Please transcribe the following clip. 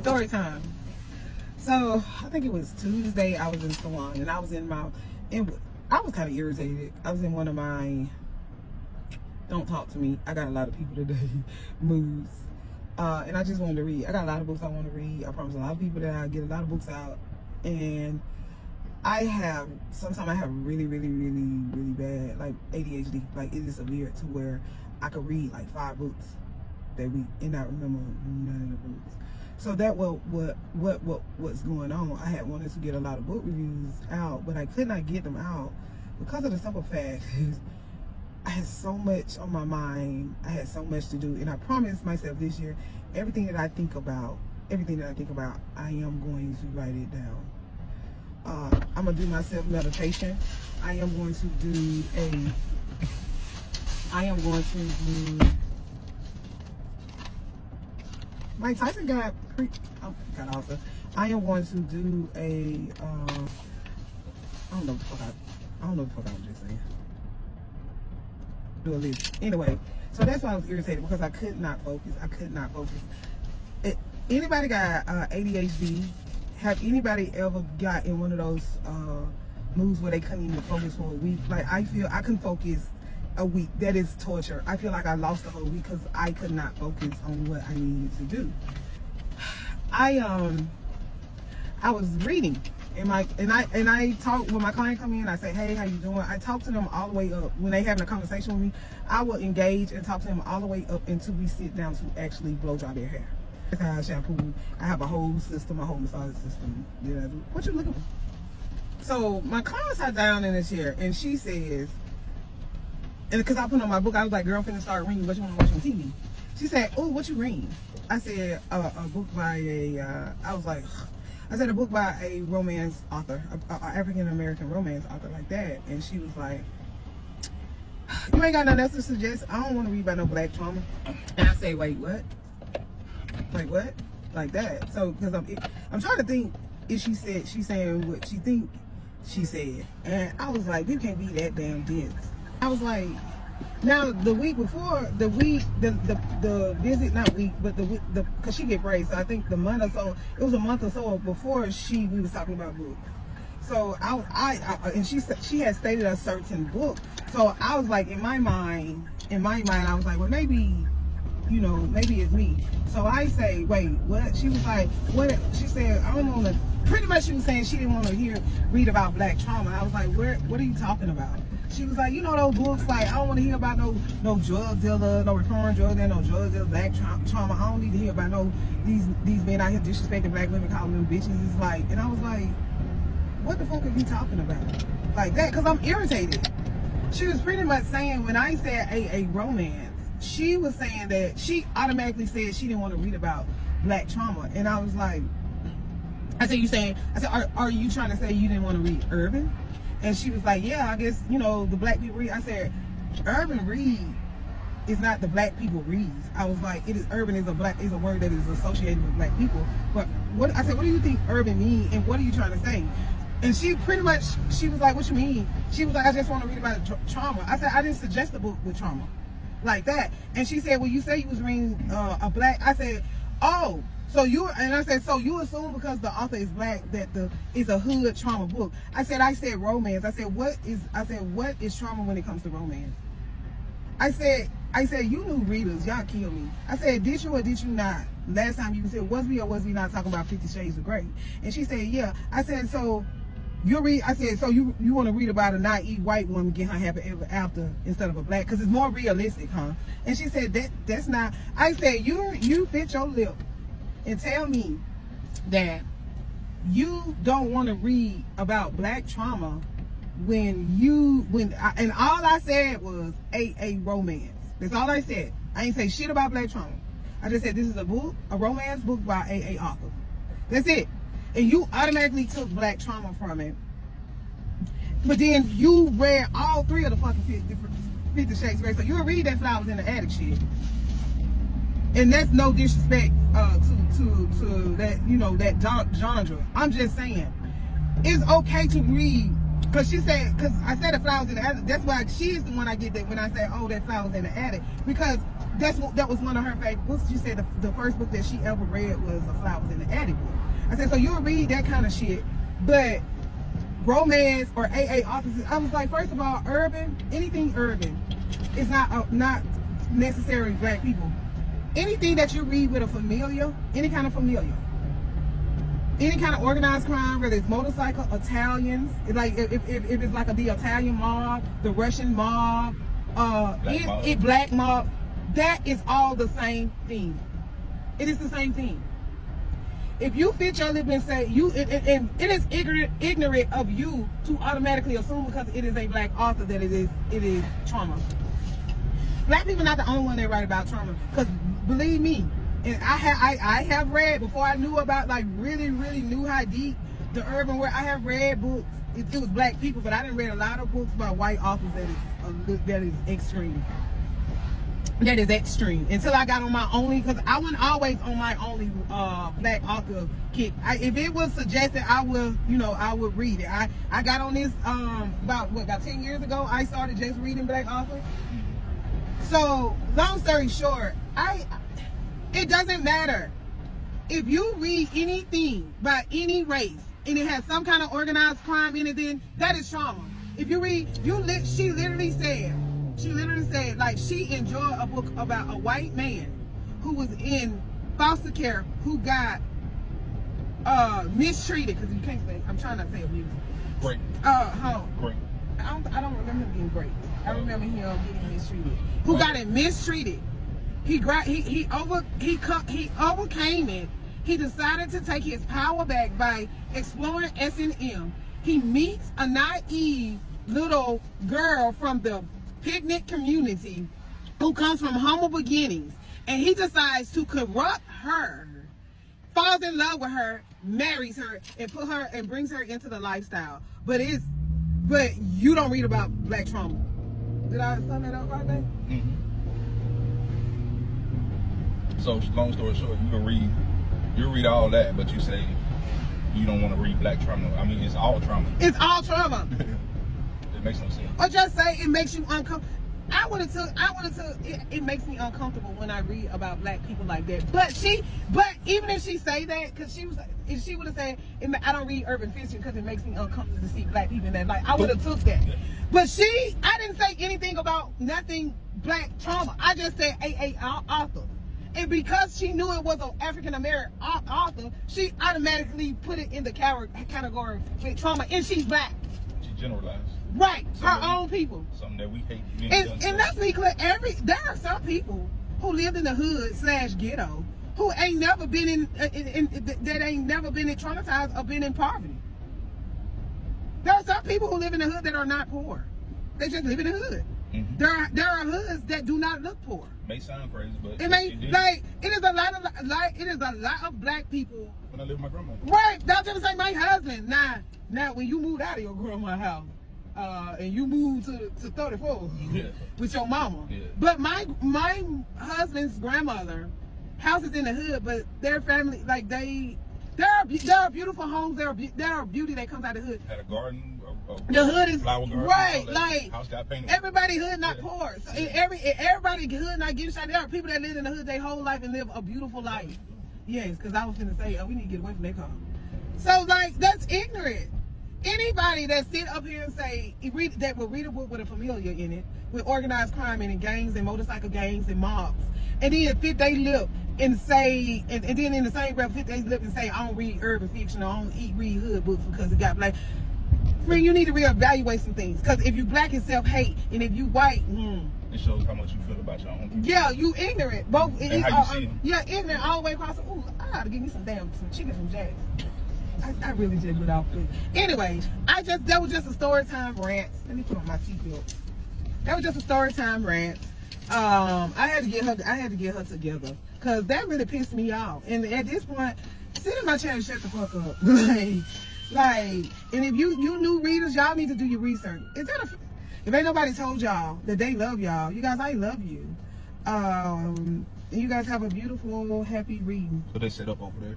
Story time. So I think it was Tuesday. I was in salon and I was in my. I was kind of irritated. I was in one of my "Don't talk to me. I got a lot of people today" moods, and I just wanted to read. I got a lot of books I want to read. I promised a lot of people that I get a lot of books out, and sometimes I have really bad like ADHD. Like it is severe to where I could read like 5 books that week and not remember none of the books. So that what's going on. I had wanted to get a lot of book reviews out, but I could not get them out because of the simple fact is I had so much on my mind. I had so much to do, and I promised myself this year, everything that I think about, I am going to write it down. I'm gonna do my self-meditation. I am going to do Mike Tyson got awesome. I am going to do I don't know the fuck I was just saying. Do a list. Anyway, so that's why I was irritated, because I could not focus. Anybody got ADHD? Have anybody ever got in one of those moods where they couldn't even focus for a week? Like, I feel I couldn't focus a week. That is torture. I feel like I lost the whole week because I could not focus on what I needed to do. I was reading and I talk when my client come in. I say, hey, how you doing? I talk to them all the way up. When they having a conversation with me, I will engage and talk to them all the way up until we sit down to actually blow dry their hair. That's how I shampoo. I have a whole system, a whole massage system. Yeah, what you looking for? So my client sat down in a chair and she says, and because I put on my book, I was like, girl, I'm finna start reading, what you want to watch on TV? She said, oh, what you reading? I said, a book by a book by a romance author, a African-American romance author like that. And she was like, you ain't got nothing else to suggest? I don't want to read about no black trauma. And I say, wait, what? Like what? Like that. So, because I'm trying to think if she's saying what she think she said. And I was like, you can't be that damn dense. I was like, now the week before, the visit, not week, but because she get braids, so I think the month or so, it was a month or so before we was talking about books. So and she had stated a certain book. So I was like, in my mind, I was like, well, maybe, maybe it's me. So I say, wait, what? She was like, what? She said, I don't want to, pretty much she was saying she didn't want to read about black trauma. I was like, what are you talking about? She was like, those books, like, I don't want to hear about no drug dealer, no reform drug dealer, no drug dealer, black trauma. I don't need to hear about these men out here disrespecting black women, calling them bitches. It's like, and I was like, what the fuck are you talking about? Like that, because I'm irritated. She was pretty much saying, when I said a romance, she was saying that she automatically said she didn't want to read about black trauma. And I was like, I said, are you trying to say you didn't want to read urban? And she was like, yeah, I guess, the black people read. I said, urban read is not the black people reads. I was like, urban is a word that is associated with black people. But I said, what do you think urban mean? And what are you trying to say? And she was like, what you mean? She was like, I just want to read about trauma. I said, I didn't suggest a book with trauma like that. And she said, well, you say you was reading a black. I said, oh. So I said, so you assume because the author is black that it's a hood trauma book. I said romance. I said, what is trauma when it comes to romance? I said, you new readers, y'all kill me. I said, did you or did you not? Last time you said, was we or was we not talking about 50 Shades of Grey? And she said, yeah. I said, so you want to read about a naive white woman get her happy ever after instead of a black, because it's more realistic, huh? And she said, that's not. I said, you fit your lip and tell me that you don't want to read about black trauma and all I said was a romance. That's all I said. I ain't say shit about black trauma. I just said this is a romance book by a author. That's it. And you automatically took black trauma from it. But then you read all 3 of the fucking 50 Shades of Grey. So you'll read that Flowers in the Attic shit. And that's no disrespect to that, that genre. I'm just saying, it's okay to read. Because I said the Flowers in the Attic. That's why she's the one I get that when I say, oh, that Flowers in the Attic. Because that was one of her favorite books. She said the first book that she ever read was Flowers in the Attic. I said, so you'll read that kind of shit, but romance or AA authors, I was like, first of all, anything urban is not necessarily black people. Anything that you read with a familiar, any kind of organized crime, whether it's motorcycle, Italians, like if it's like the Italian mob, the Russian mob, black mob, that is all the same thing. It is the same thing. If you fit your lip and say and it is ignorant of you to automatically assume because it is a black author that it is trauma. Black people are not the only one that write about trauma. Because believe me, and I have read before I knew about, like, really knew how deep the urban world. I have read books. It was black people, but I didn't read a lot of books about white authors that is extreme. That is extreme. Until I got on my only, because I wasn't always on my only black author kick. If it was suggested, I would read it. I got on this about 10 years ago. I started just reading black authors. So long story short, it doesn't matter if you read anything by any race and it has some kind of organized crime in it, then that is trauma. If you read, she literally said, like, she enjoyed a book about a white man who was in foster care who got mistreated, because you can't say, I'm trying not to say abused. Great. Great. I don't remember him being great. I remember him getting mistreated. Who got it mistreated? He overcame it. He decided to take his power back by exploring S&M. He meets a naive little girl from the picnic community who comes from humble beginnings, and he decides to corrupt her, falls in love with her, marries her, and brings her into the lifestyle. But you don't read about black trauma. Did I sum that up right there? Mm-hmm. So long story short, you read all that, but you say you don't want to read black trauma. I mean, it's all trauma. It's all trauma. It makes no sense. Or just say it makes you uncomfortable. It makes me uncomfortable when I read about black people like that. But even if she say that, because if she would have said, I don't read urban fiction because it makes me uncomfortable to see black people in that light, I would have took that. But I didn't say anything about nothing black trauma. I just said AA author. And because she knew it was an African American author, she automatically put it in the category with trauma, and she's black. She generalized. Right, her own people. Something that we hate. And let's be clear, there are some people who lived in the hood / ghetto who ain't never been that ain't never been traumatized or been in poverty. There are some people who live in the hood that are not poor. They just live in the hood. Mm-hmm. There are hoods that do not look poor. May sound crazy, but it is a lot of black people. When I live with my grandma. Right, that's just like my husband. Now when you moved out of your grandma's house, and you moved to 34 with your mama. Yeah. But my husband's grandmother, houses in the hood, but their family, like there are beautiful homes. There are beauty that comes out of the hood. Had a garden. The hood is flower garden, right, like house got painted. Everybody hood not poor. So everybody hood not getting shot. There are people that live in the hood their whole life and live a beautiful life. Yes, because I was gonna say, we need to get away from that car. So like that's ignorant. Anybody that sit up here and say that will read a book with a familiar in it, with organized crime and gangs and motorcycle gangs and mobs, and then fit they lip and say, and then in the same breath fit they lip and say, I don't read urban fiction or I don't read hood books because it got black. Friend, you need to reevaluate some things. Because if you black and self-hate, and if you white, it shows how much you feel about your own people. Yeah, you ignorant. Both. And how you see them. Yeah, ignorant all the way across. Ooh, I gotta give me some chicken from Jack's. I really just went off good. Anyway, that was just a story time rant. Let me put on my seatbelt. That was just a story time rant. I had to get her together. Because that really pissed me off. And at this point, sit in my chair and shut the fuck up. Like, and if you new readers, y'all need to do your research. If ain't nobody told y'all that they love y'all, you guys, I love you. And you guys have a beautiful, happy reading. So they set up over there.